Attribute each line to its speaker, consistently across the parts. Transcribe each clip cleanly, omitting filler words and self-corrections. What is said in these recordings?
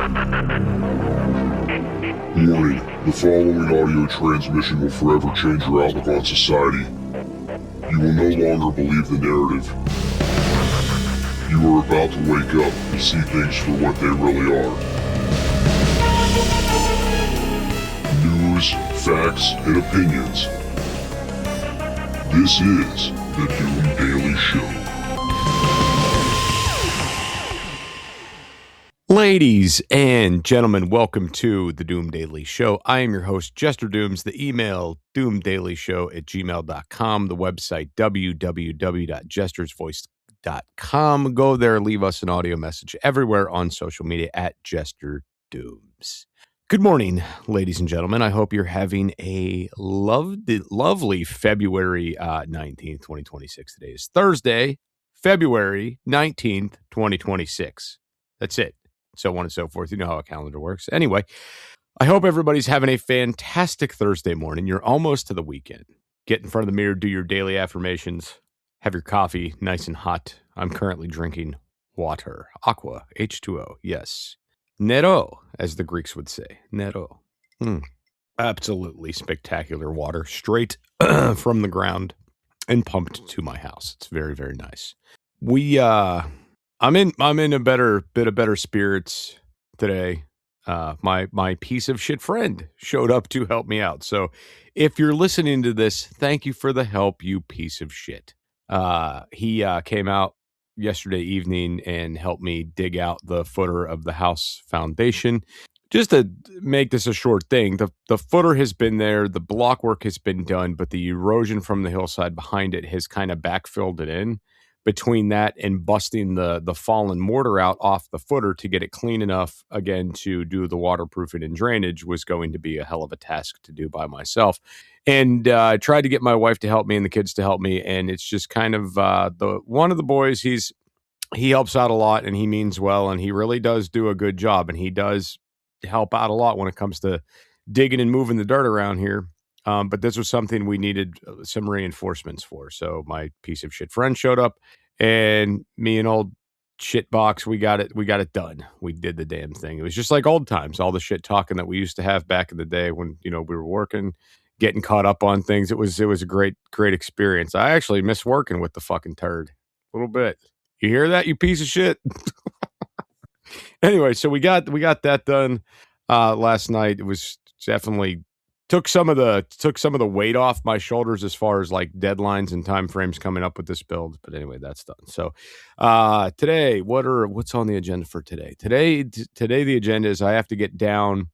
Speaker 1: Warning, the following audio transmission will forever change your outlook on society. You will no longer believe the narrative. You are about to wake up and see things for what they really are. News, facts, and opinions. This is the Doom Daily Show.
Speaker 2: Ladies and gentlemen, welcome to the Doom Daily Show. I am your host, Jester Dooms. The email, doomdailyshow@gmail.com. The website, www.jestersvoice.com. Go there, leave us an audio message everywhere on social media at Jester Dooms. Good morning, ladies and gentlemen. I hope you're having a lovely February 19th, 2026. Today is Thursday, February 19th, 2026. That's it. So on and so forth. You know how a calendar works. Anyway, I hope everybody's having a fantastic Thursday morning. You're almost to the weekend. Get in front of the mirror, do your daily affirmations, have your coffee nice and hot. I'm currently drinking water. Aqua, H2O, yes. Nero, as the Greeks would say. Nero. Absolutely spectacular water, straight from the ground and pumped to my house. It's very, very nice. I'm in a bit of better spirits today. My piece of shit friend showed up to help me out. So if you're listening to this, thank you for the help, you piece of shit. He came out yesterday evening and helped me dig out the footer of the house foundation. Just to make this a short thing, the footer has been there, the block work has been done, but the erosion from the hillside behind it has kind of backfilled it in. Between that and busting the fallen mortar out off the footer to get it clean enough again to do the waterproofing and drainage was going to be a hell of a task to do by myself. And I tried to get my wife to help me and the kids to help me, and it's just kind of one of the boys. He helps out a lot and he means well, and he really does do a good job, and he does help out a lot when it comes to digging and moving the dirt around here. But this was something we needed some reinforcements for. So my piece of shit friend showed up, and me and old shit box, we got it done. We did the damn thing. It was just like old times, all the shit talking that we used to have back in the day when, we were working, getting caught up on things. It was a great experience. I actually miss working with the fucking turd a little bit. You hear that, you piece of shit? Anyway, so we got that done last night. It was definitely took some of the weight off my shoulders as far as like deadlines and time frames coming up with this build. But anyway, that's done. So today, what's on the agenda for today? Today the agenda is I have to get down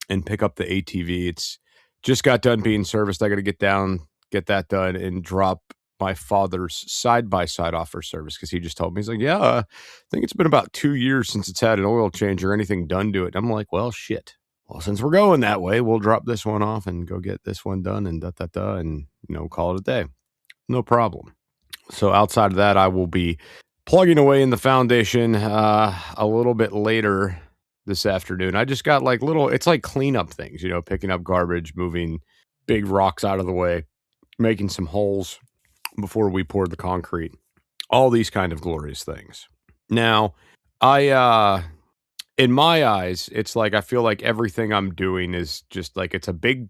Speaker 2: and pick up the ATV. It's just got done being serviced. I got to get down, get that done, and drop my father's side-by-side off for service, because he just told me, he's like, yeah, I think it's been about 2 years since it's had an oil change or anything done to it. And I'm like, well, shit. Well, since we're going that way, we'll drop this one off and go get this one done and and call it a day. No problem. So outside of that, I will be plugging away in the foundation a little bit later this afternoon. I just got like it's like cleanup things, picking up garbage, moving big rocks out of the way, making some holes before we pour the concrete, all these kind of glorious things. Now, in my eyes, it's like I feel like everything I'm doing is just like it's a big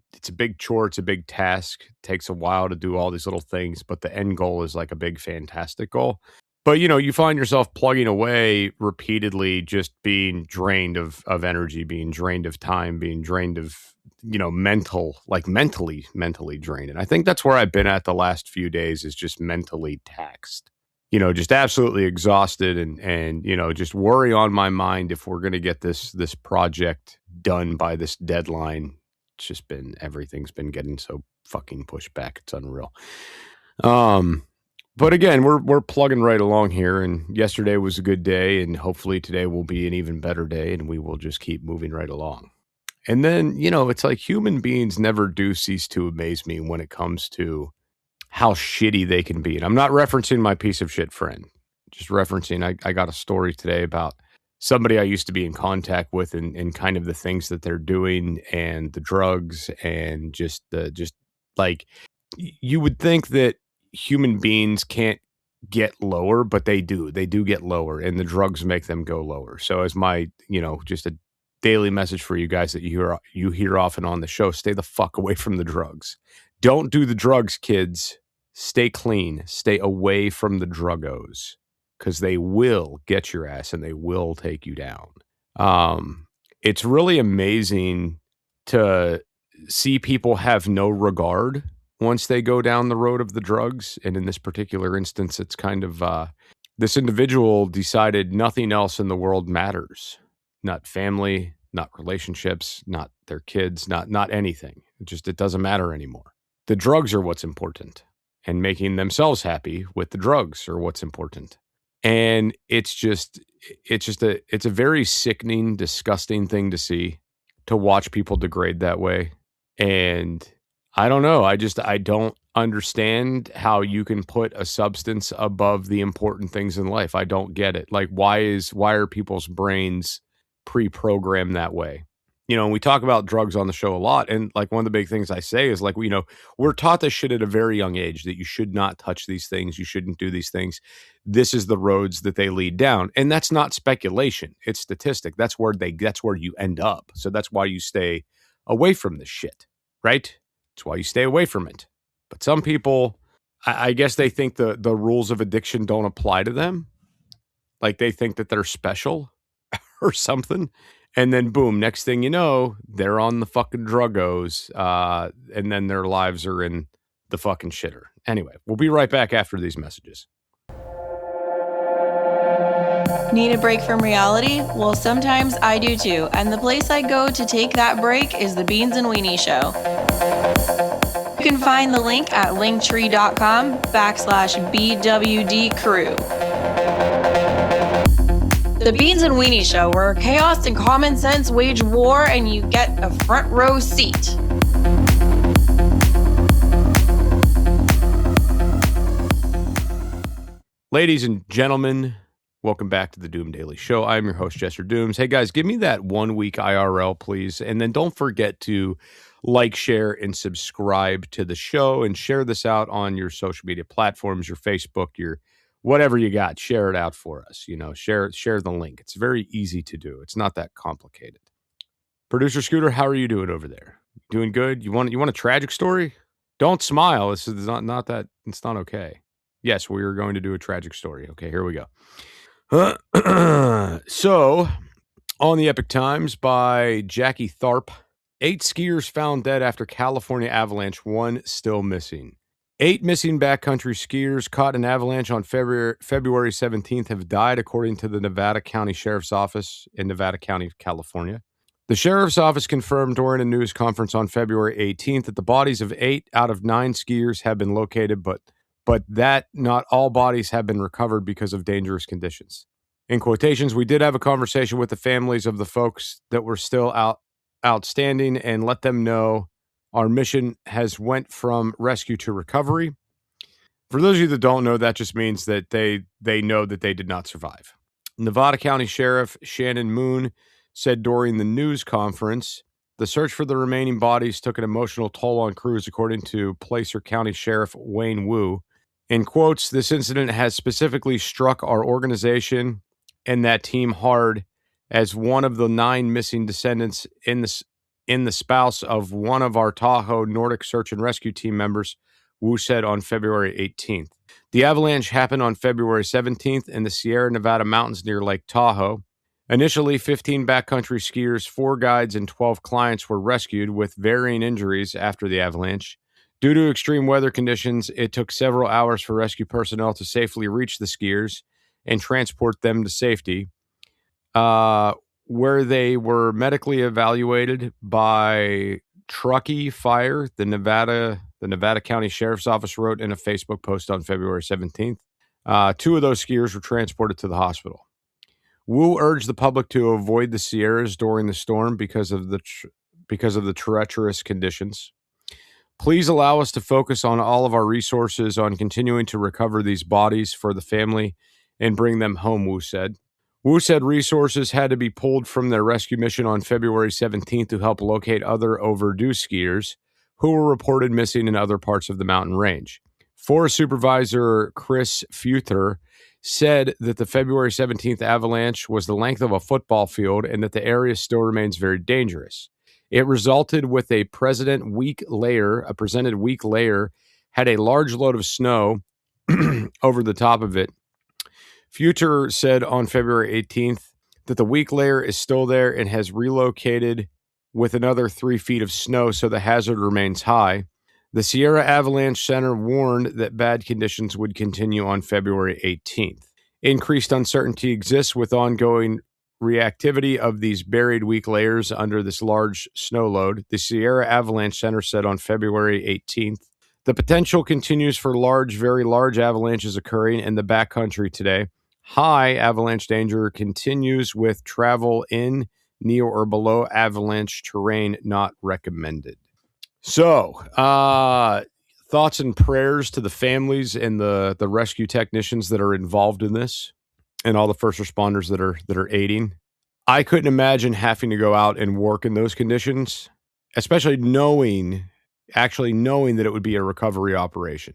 Speaker 2: chore, it's a big task. It takes a while to do all these little things, but the end goal is like a big fantastic goal. But you find yourself plugging away repeatedly, just being drained of energy, being drained of time, being drained of mentally drained. And I think that's where I've been at the last few days, is just mentally taxed. Just absolutely exhausted and just worry on my mind if we're going to get this project done by this deadline. It's just everything's been getting so fucking pushed back. It's unreal. But again, we're plugging right along here, and yesterday was a good day, and hopefully today will be an even better day, and we will just keep moving right along. And then, it's like human beings never do cease to amaze me when it comes to how shitty they can be. And I'm not referencing my piece of shit friend, just referencing, I got a story today about somebody I used to be in contact with, and kind of the things that they're doing, and the drugs, and just like, you would think that human beings can't get lower, but they do get lower, and the drugs make them go lower. So as my, just a daily message for you guys that you hear often on the show. Stay the fuck away from the drugs. Don't do the drugs, kids. Stay clean. Stay away from the druggos because they will get your ass and they will take you down. It's really amazing to see people have no regard once they go down the road of the drugs. And in this particular instance, it's kind of this individual decided nothing else in the world matters. Not family, not relationships, not their kids, not anything. It doesn't matter anymore. The drugs are what's important, and making themselves happy with the drugs are what's important. And it's a very sickening, disgusting thing to see, to watch people degrade that way. And I don't know. I don't understand how you can put a substance above the important things in life. I don't get it. Like, why are people's brains pre-programmed that way? You know, and we talk about drugs on the show a lot. And like, one of the big things I say is like, we're taught this shit at a very young age that you should not touch these things. You shouldn't do these things. This is the roads that they lead down. And that's not speculation. It's statistic. That's where you end up. So that's why you stay away from this shit, right? That's why you stay away from it. But some people, I guess they think the rules of addiction don't apply to them. Like they think that they're special or something. And then boom, next thing you know, they're on the fucking druggos. And then their lives are in the fucking shitter. Anyway, we'll be right back after these messages.
Speaker 3: Need a break from reality? Well, sometimes I do too. And the place I go to take that break is the Beans and Weenie Show. You can find the link at linktree.com/BWD crew. The Beans and Weenie Show, where chaos and common sense wage war and you get a front row seat.
Speaker 2: Ladies and gentlemen, welcome back to the Doom Daily Show. I'm your host, Jester Dooms. Hey guys, give me that 1 week IRL, please. And then don't forget to like, share, and subscribe to the show, and share this out on your social media platforms, your Facebook, your whatever you got. Share it out for us. Share the link. It's very easy to do. It's not that complicated. Producer Scooter, how are you doing over there? Doing good? You want a tragic story? Don't smile. This is not that. It's not okay. Yes, we are going to do a tragic story. Okay, here we go. So, on the Epic Times by Jackie Tharp, 8 skiers found dead after California avalanche, 1 still missing. 8 missing backcountry skiers caught in avalanche on February 17th have died, according to the Nevada County Sheriff's Office in Nevada County, California. The Sheriff's Office confirmed during a news conference on February 18th that the bodies of 8 out of 9 skiers have been located, but that not all bodies have been recovered because of dangerous conditions. In quotations, we did have a conversation with the families of the folks that were still outstanding and let them know our mission has went from rescue to recovery. For those of you that don't know, that just means that they know that they did not survive. Nevada County Sheriff Shannon Moon said during the news conference, the search for the remaining bodies took an emotional toll on crews, according to Placer County Sheriff Wayne Wu. In quotes, this incident has specifically struck our organization and that team hard, as one of the 9 missing descendants in the spouse of one of our Tahoe Nordic search and rescue team members, Wu said on February 18th. The avalanche happened on February 17th in the Sierra Nevada mountains near Lake Tahoe. Initially, 15 backcountry skiers, 4 guides, and 12 clients were rescued with varying injuries after the avalanche. Due to extreme weather conditions, it took several hours for rescue personnel to safely reach the skiers and transport them to safety, where they were medically evaluated by Truckee Fire, the Nevada County Sheriff's Office wrote in a Facebook post on February 17th. 2 of those skiers were transported to the hospital. Wu urged the public to avoid the Sierras during the storm because of the treacherous conditions. Please allow us to focus on all of our resources on continuing to recover these bodies for the family and bring them home, Wu said. Wu said resources had to be pulled from their rescue mission on February 17th to help locate other overdue skiers who were reported missing in other parts of the mountain range. Forest Supervisor Chris Futher said that the February 17th avalanche was the length of a football field and that the area still remains very dangerous. It resulted with a presented weak layer had a large load of snow over the top of it. Future said on February 18th that the weak layer is still there and has relocated with another 3 feet of snow, so the hazard remains high. The Sierra Avalanche Center warned that bad conditions would continue on February 18th. Increased uncertainty exists with ongoing reactivity of these buried weak layers under this large snow load. The Sierra Avalanche Center said on February 18th, the potential continues for very large avalanches occurring in the backcountry today. High avalanche danger continues with travel in, near, or below avalanche terrain not recommended. So, thoughts and prayers to the families and the rescue technicians that are involved in this, and all the first responders that are aiding. I couldn't imagine having to go out and work in those conditions, especially knowing that it would be a recovery operation.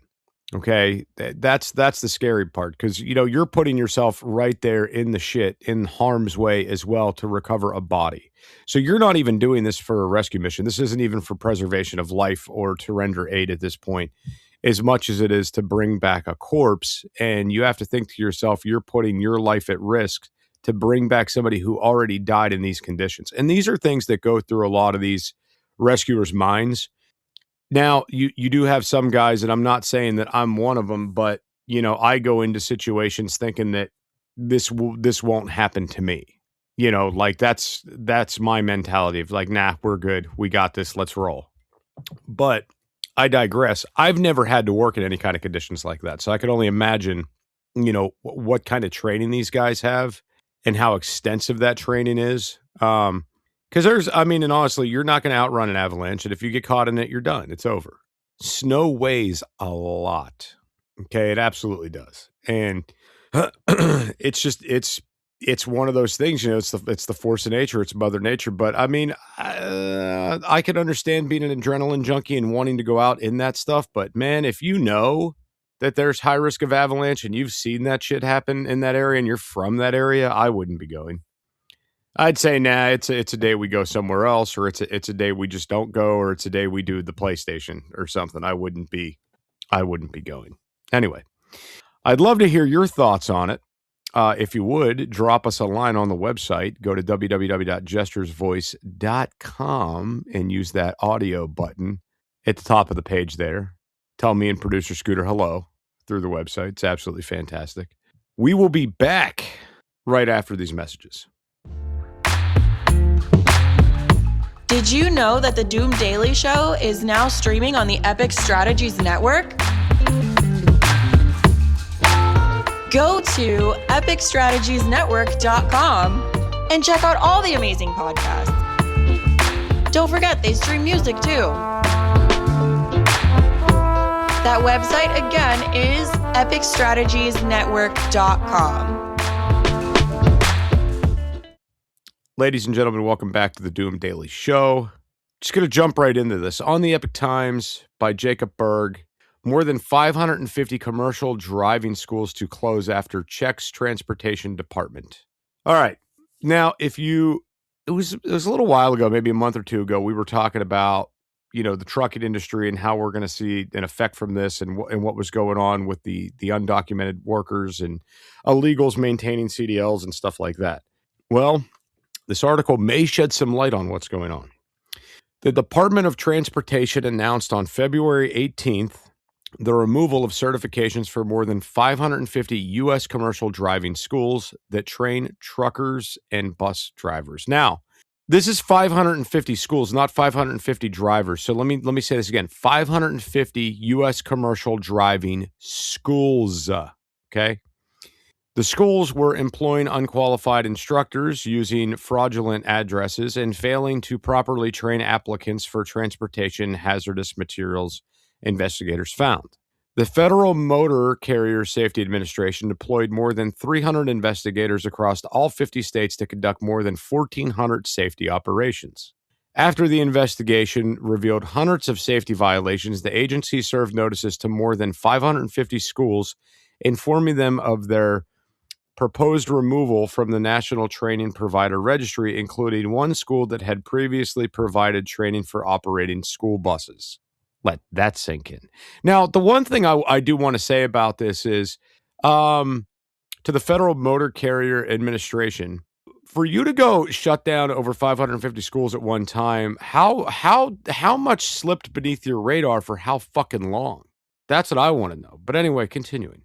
Speaker 2: Okay, that's the scary part, because you're putting yourself right there in harm's way as well to recover a body. So you're not even doing this for a rescue mission. This isn't even for preservation of life or to render aid at this point, as much as it is to bring back a corpse. And you have to think to yourself, you're putting your life at risk to bring back somebody who already died in these conditions. And these are things that go through a lot of these rescuers' minds. Now, you do have some guys, and I'm not saying that I'm one of them, but, I go into situations thinking that this won't happen to me. Like that's my mentality of like, nah, we're good. We got this. Let's roll. But I digress. I've never had to work in any kind of conditions like that. So I can only imagine, what kind of training these guys have and how extensive that training is. Because and honestly, you're not going to outrun an avalanche. And if you get caught in it, you're done. It's over. Snow weighs a lot. Okay. It absolutely does. And it's one of those things, it's the force of nature. It's Mother Nature. But I could understand being an adrenaline junkie and wanting to go out in that stuff. But man, if you know that there's high risk of avalanche and you've seen that shit happen in that area and you're from that area, I wouldn't be going. I'd say, nah, it's a day we go somewhere else, or it's a day we just don't go, or it's a day we do the PlayStation or something. I wouldn't be going. Anyway, I'd love to hear your thoughts on it. If you would, drop us a line on the website. Go to www.jestersvoice.com and use that audio button at the top of the page there. Tell me and producer Scooter hello through the website. It's absolutely fantastic. We will be back right after these messages.
Speaker 3: Did you know that the Doom Daily Show is now streaming on the Epic Strategies Network? Go to epicstrategiesnetwork.com and check out all the amazing podcasts. Don't forget, they stream music too. That website again is epicstrategiesnetwork.com.
Speaker 2: Ladies and gentlemen, welcome back to the Doom Daily Show. Just going to jump right into this. On the Epic Times by Jacob Berg, more than 550 commercial driving schools to close after checks Transportation Department. All right. Now, it was a little while ago, maybe a month or two ago, we were talking about, the trucking industry and how we're going to see an effect from this and what was going on with the undocumented workers and illegals maintaining CDLs and stuff like that. Well, this article may shed some light on what's going on. The Department of Transportation announced on February 18th the removal of certifications for more than 550 U.S. commercial driving schools that train truckers and bus drivers. Now, this is 550 schools, not 550 drivers. So let me say this again. 550 U.S. commercial driving schools, okay? The schools were employing unqualified instructors using fraudulent addresses and failing to properly train applicants for transportation hazardous materials, investigators found. The Federal Motor Carrier Safety Administration deployed more than 300 investigators across all 50 states to conduct more than 1,400 safety operations. After the investigation revealed hundreds of safety violations, the agency served notices to more than 550 schools, informing them of their proposed removal from the National Training Provider Registry, including one school that had previously provided training for operating school buses. Let that sink in. Now, the one thing I do want to say about this is to the Federal Motor Carrier Administration, for you to go shut down over 550 schools at one time, how much slipped beneath your radar for how fucking long? That's what I want to know. But anyway, continuing.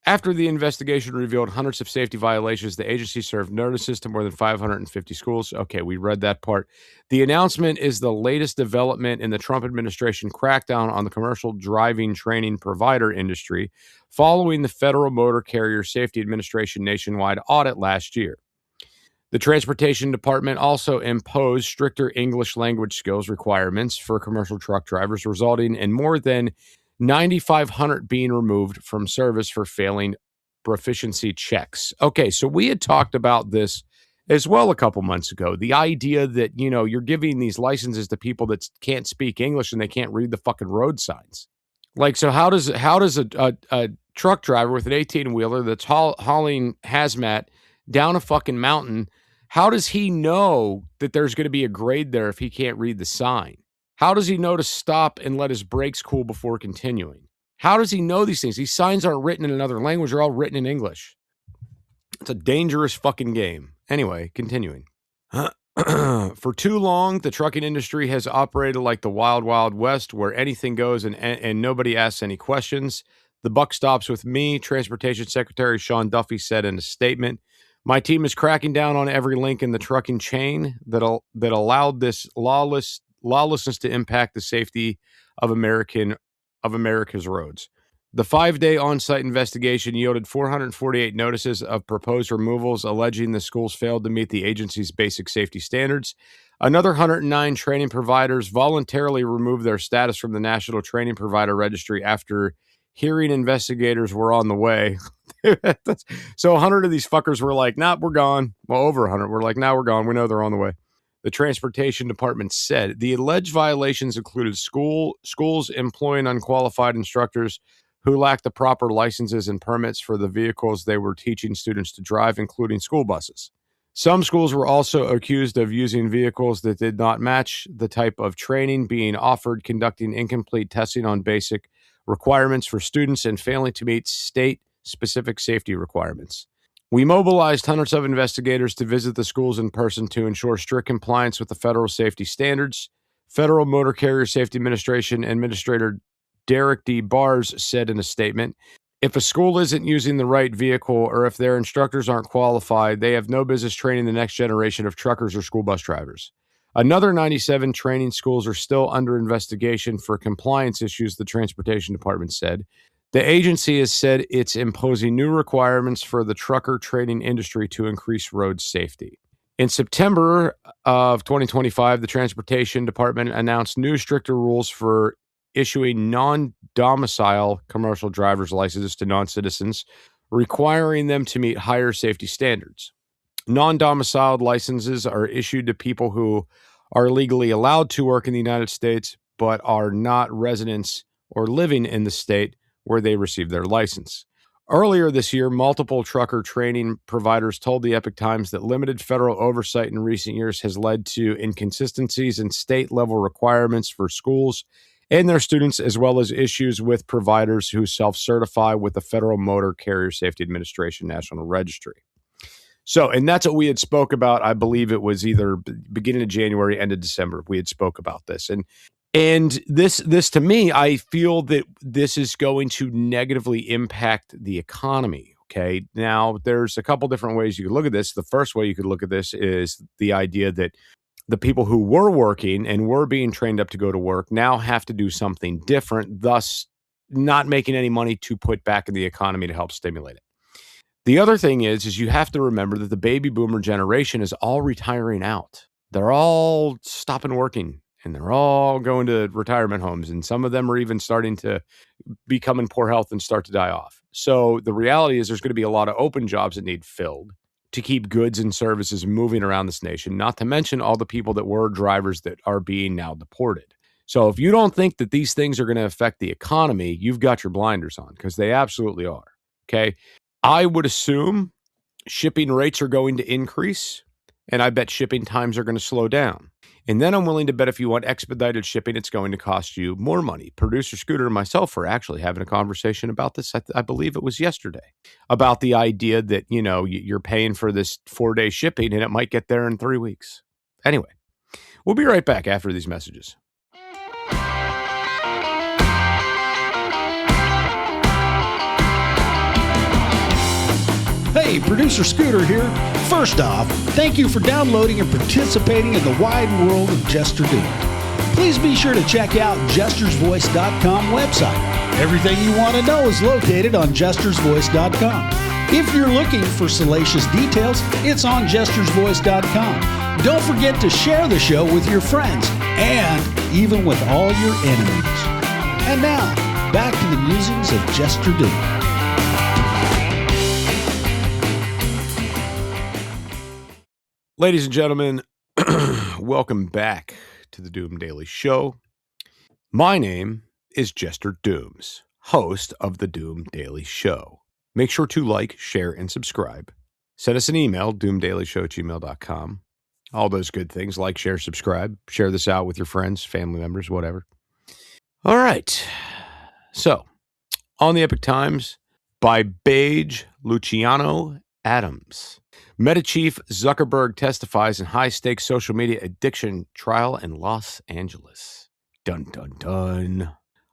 Speaker 2: After the investigation revealed hundreds of safety violations, the agency served notices to more than 550 schools. Okay, we read that part. The announcement is the latest development in the Trump administration crackdown on the commercial driving training provider industry following the Federal Motor Carrier Safety Administration nationwide audit last year. The Transportation Department also imposed stricter English language skills requirements for commercial truck drivers, resulting in more than 9,500 being removed from service for failing proficiency checks. Okay, so we had talked about this as well a couple months ago. The idea that, you're giving these licenses to people that can't speak English and they can't read the fucking road signs. Like, so how does a truck driver with an 18-wheeler that's hauling hazmat down a fucking mountain, how does he know that there's going to be a grade there if he can't read the sign? How does he know to stop and let his brakes cool before continuing? How does he know these things? These signs aren't written in another language. They're all written in English. It's a dangerous fucking game. Anyway, continuing. For too long, the trucking industry has operated like the wild, wild west where anything goes and nobody asks any questions. The buck stops with me, Transportation Secretary Sean Duffy said in a statement. My team is cracking down on every link in the trucking chain that allowed this lawlessness to impact the safety of America's roads. The 5-day on-site investigation yielded 448 notices of proposed removals alleging the schools failed to meet the agency's basic safety standards. Another 109 training providers voluntarily removed their status from the National Training Provider Registry after hearing investigators were on the way. So 100 of these fuckers were like, nah, we're gone. Well, over 100 were like, nah, we're gone. We know they're on the way. The Transportation Department said the alleged violations included schools employing unqualified instructors who lacked the proper licenses and permits for the vehicles they were teaching students to drive, including school buses. Some schools were also accused of using vehicles that did not match the type of training being offered, conducting incomplete testing on basic requirements for students, and failing to meet state-specific safety requirements. We mobilized hundreds of investigators to visit the schools in person to ensure strict compliance with the federal safety standards. Federal Motor Carrier Safety Administration Administrator Derek D. Bars said in a statement, if a school isn't using the right vehicle or if their instructors aren't qualified, they have no business training the next generation of truckers or school bus drivers. Another 97 training schools are still under investigation for compliance issues, the Transportation Department said. The agency has said it's imposing new requirements for the trucker training industry to increase road safety. In September of 2025, the Transportation Department announced new stricter rules for issuing non-domicile commercial driver's licenses to non-citizens, requiring them to meet higher safety standards. Non-domiciled licenses are issued to people who are legally allowed to work in the United States, but are not residents or living in the state where they received their license. Earlier this year, multiple trucker training providers told the Epoch Times that limited federal oversight in recent years has led to inconsistencies in state-level requirements for schools and their students, as well as issues with providers who self-certify with the Federal Motor Carrier Safety Administration National Registry. So, and that's what we had spoke about. I believe it was either beginning of January, end of December. We had spoke about this. And this to me, I feel that this is going to negatively impact the economy. Okay. Now, there's a couple different ways you could look at this. The first way you could look at this is the idea that the people who were working and were being trained up to go to work now have to do something different, thus not making any money to put back in the economy to help stimulate it. The other thing is you have to remember that the baby boomer generation is all retiring out. They're all stopping working and they're all going to retirement homes. And some of them are even starting to become in poor health and start to die off. So the reality is there's going to be a lot of open jobs that need filled to keep goods and services moving around this nation, not to mention all the people that were drivers that are being now deported. So if you don't think that these things are going to affect the economy, you've got your blinders on because they absolutely are. Okay. I would assume shipping rates are going to increase, and I bet shipping times are going to slow down. And then I'm willing to bet if you want expedited shipping, it's going to cost you more money. Producer Scooter and myself were actually having a conversation about this. I believe it was yesterday, about the idea that, you're paying for this 4-day shipping and it might get there in 3 weeks. Anyway, we'll be right back after these messages.
Speaker 4: Hey, Producer Scooter here. First off, thank you for downloading and participating in the wide world of Jester Doom. Please be sure to check out jestersvoice.com website. Everything you want to know is located on jestersvoice.com. If you're looking for salacious details, it's on jestersvoice.com. Don't forget to share the show with your friends and even with all your enemies. And now, back to the musings of Jester Doom.
Speaker 2: Ladies and gentlemen, welcome back to the Doom Daily Show. My name is Jester Dooms, host of the Doom Daily Show. Make sure to like, share, and subscribe. Send us an email, doomdailyshow@gmail.com. All those good things, like, share, subscribe. Share this out with your friends, family members, whatever. All right. So, on the Epic Times, by Beige Luciano Adams. Meta chief Zuckerberg testifies in high-stakes social media addiction trial in Los Angeles. Dun, dun, dun.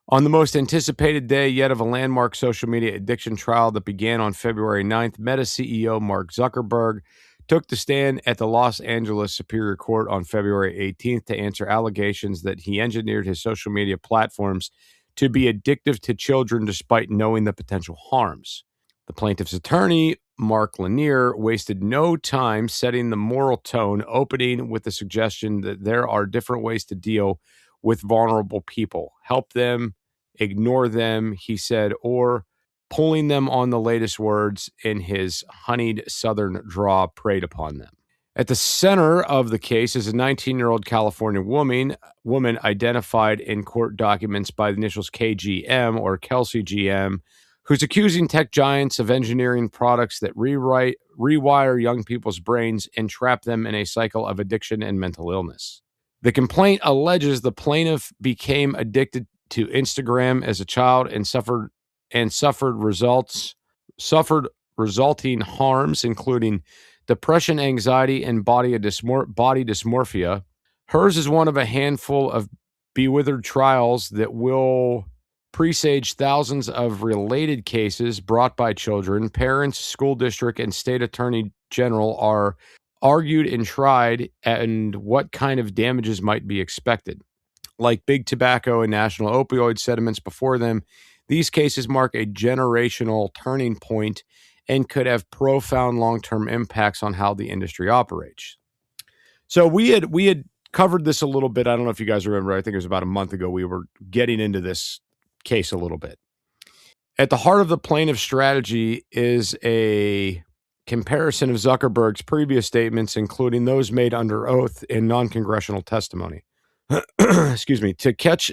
Speaker 2: On the most anticipated day yet of a landmark social media addiction trial that began on February 9th, Meta CEO Mark Zuckerberg took the stand at the Los Angeles Superior Court on February 18th to answer allegations that he engineered his social media platforms to be addictive to children despite knowing the potential harms. The plaintiff's attorney, Mark Lanier, wasted no time setting the moral tone, opening with the suggestion that there are different ways to deal with vulnerable people. Help them, ignore them, he said, or pulling them on the latest words in his honeyed southern drawl preyed upon them. At the center of the case is a 19-year-old California woman identified in court documents by the initials KGM or Kelsey GM, who's accusing tech giants of engineering products that rewire young people's brains and trap them in a cycle of addiction and mental illness. The complaint alleges the plaintiff became addicted to Instagram as a child and suffered resulting harms, including depression, anxiety, and body dysmorphia. Hers is one of a handful of bewildered trials that will presage thousands of related cases brought by children. Parents, school district, and state attorney general are argued and tried, and what kind of damages might be expected. Like big tobacco and national opioid settlements before them, these cases mark a generational turning point and could have profound long-term impacts on how the industry operates. So we had covered this a little bit. I don't know if you guys remember. I think it was about a month ago. We were getting into this case a little bit. At the heart of the plaintiff's strategy is a comparison of Zuckerberg's previous statements, including those made under oath in non-congressional testimony. Excuse me. To catch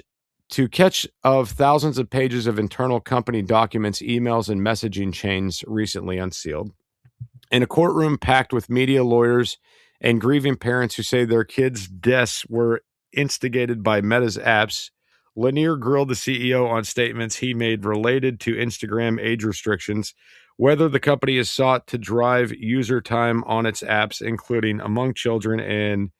Speaker 2: of thousands of pages of internal company documents, emails, and messaging chains recently unsealed. In a courtroom packed with media, lawyers, and grieving parents who say their kids' deaths were instigated by Meta's apps, Lanier grilled the CEO on statements he made related to Instagram age restrictions, whether the company has sought to drive user time on its apps, including among children, and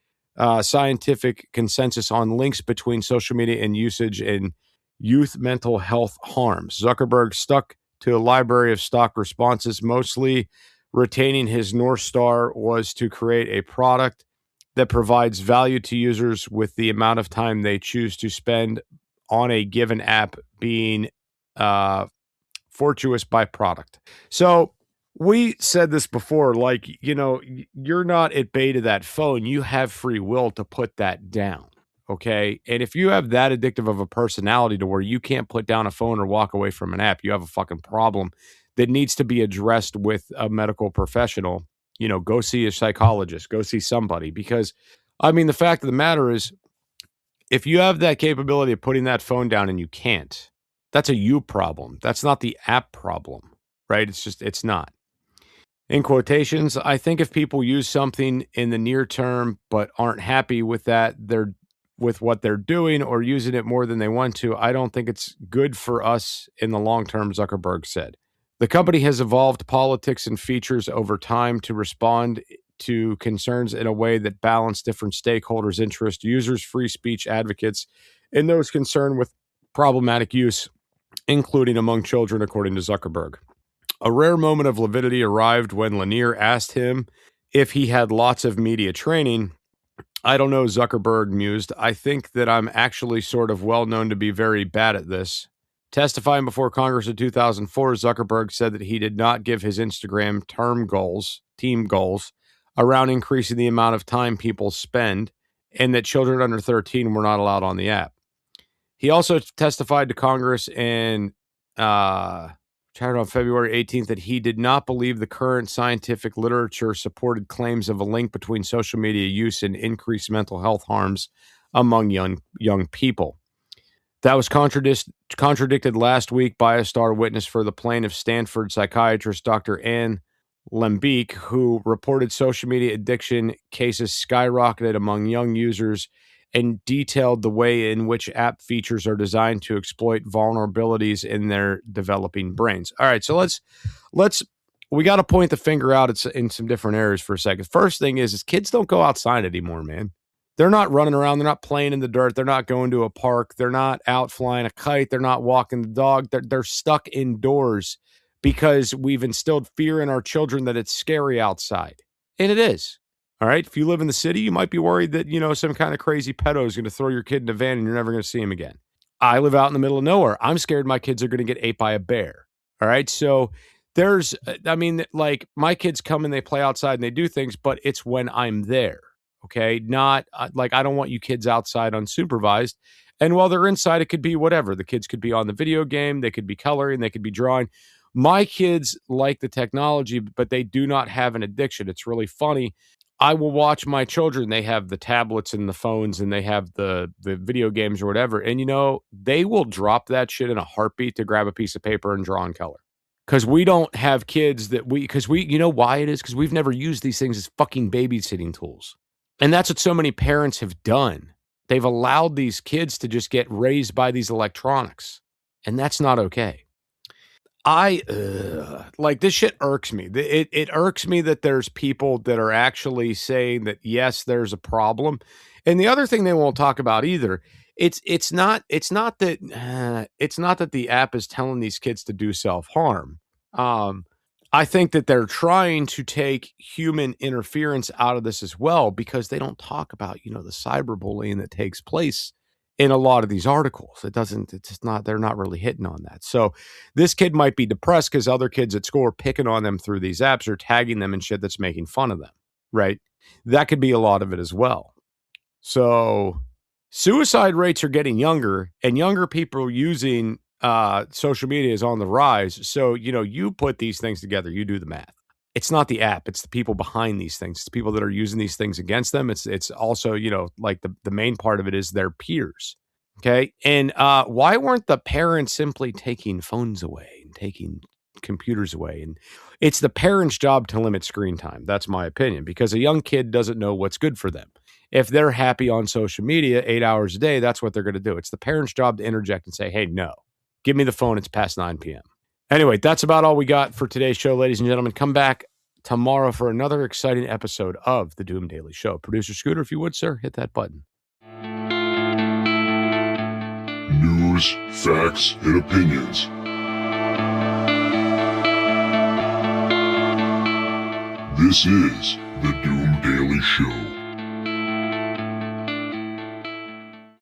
Speaker 2: scientific consensus on links between social media and usage and youth mental health harms. Zuckerberg stuck to a library of stock responses, mostly retaining his North Star was to create a product that provides value to users with the amount of time they choose to spend on a given app being fortuitous by product. So we said this before, like, you're not at bay to that phone. You have free will to put that down. Okay. And if you have that addictive of a personality to where you can't put down a phone or walk away from an app, you have a fucking problem that needs to be addressed with a medical professional. Go see a psychologist, go see somebody, because the fact of the matter is, if you have that capability of putting that phone down and you can't, that's a you problem. That's not the app problem, right? It's not. in quotations. I think if people use something in the near term but aren't happy with with what they're doing or using it more than they want to, I don't think it's good for us in the long term, Zuckerberg said. The company has evolved politics and features over time to respond to concerns in a way that balance different stakeholders' interests, users, free speech advocates, and those concerned with problematic use, including among children, according to Zuckerberg. A rare moment of lividity arrived when Lanier asked him if he had lots of media training. I don't know, Zuckerberg mused. I think that I'm actually sort of well known to be very bad at this. Testifying before Congress in 2004, Zuckerberg said that he did not give his Instagram team goals, around increasing the amount of time people spend, and that children under 13 were not allowed on the app. He also testified to Congress on February 18th that he did not believe the current scientific literature supported claims of a link between social media use and increased mental health harms among young people. That was contradicted last week by a star witness for the plaintiff, Stanford psychiatrist Dr. Anne Lembeek, who reported social media addiction cases skyrocketed among young users and detailed the way in which app features are designed to exploit vulnerabilities in their developing brains. All right, so we got to point the finger out in some different areas for a second. First thing is kids don't go outside anymore, man. They're not running around. They're not playing in the dirt. They're not going to a park. They're not out flying a kite. They're not walking the dog. They're stuck indoors because we've instilled fear in our children that it's scary outside. And it is. All right. If you live in the city, you might be worried that, some kind of crazy pedo is going to throw your kid in a van and you're never going to see him again. I live out in the middle of nowhere. I'm scared my kids are going to get ate by a bear. All right. So my kids come and they play outside and they do things, but it's when I'm there. Okay. Not I don't want you kids outside unsupervised. And while they're inside, it could be whatever. The kids could be on the video game. They could be coloring. They could be drawing. My kids like the technology, but they do not have an addiction. It's really funny. I will watch my children. They have the tablets and the phones and they have the video games or whatever. And, they will drop that shit in a heartbeat to grab a piece of paper and draw in color. Because we don't have kids you know why it is? Because we've never used these things as fucking babysitting tools. And that's what so many parents have done. They've allowed these kids to just get raised by these electronics. And that's not okay. This shit irks me. It irks me that there's people that are actually saying that, yes, there's a problem. And the other thing they won't talk about either, it's not that the app is telling these kids to do self-harm. I think that they're trying to take human interference out of this as well, because they don't talk about, the cyberbullying that takes place in a lot of these articles. They're not really hitting on that. So this kid might be depressed because other kids at school are picking on them through these apps or tagging them and shit that's making fun of them, right? That could be a lot of it as well. So suicide rates are getting younger, and younger people using social media is on the rise. So, you put these things together, you do the math. It's not the app, it's the people behind these things. It's the people that are using these things against them. It's also, the main part of it is their peers. Okay. And why weren't the parents simply taking phones away and taking computers away? And it's the parents' job to limit screen time. That's my opinion, because a young kid doesn't know what's good for them. If they're happy on social media 8 hours a day, that's what they're going to do. It's the parents' job to interject and say, hey, no, give me the phone. It's past 9 p.m. Anyway, that's about all we got for today's show, ladies and gentlemen. Come back tomorrow for another exciting episode of the Doom Daily Show. Producer Scooter, if you would, sir, hit that button.
Speaker 1: News, facts, and opinions. This is the Doom Daily Show.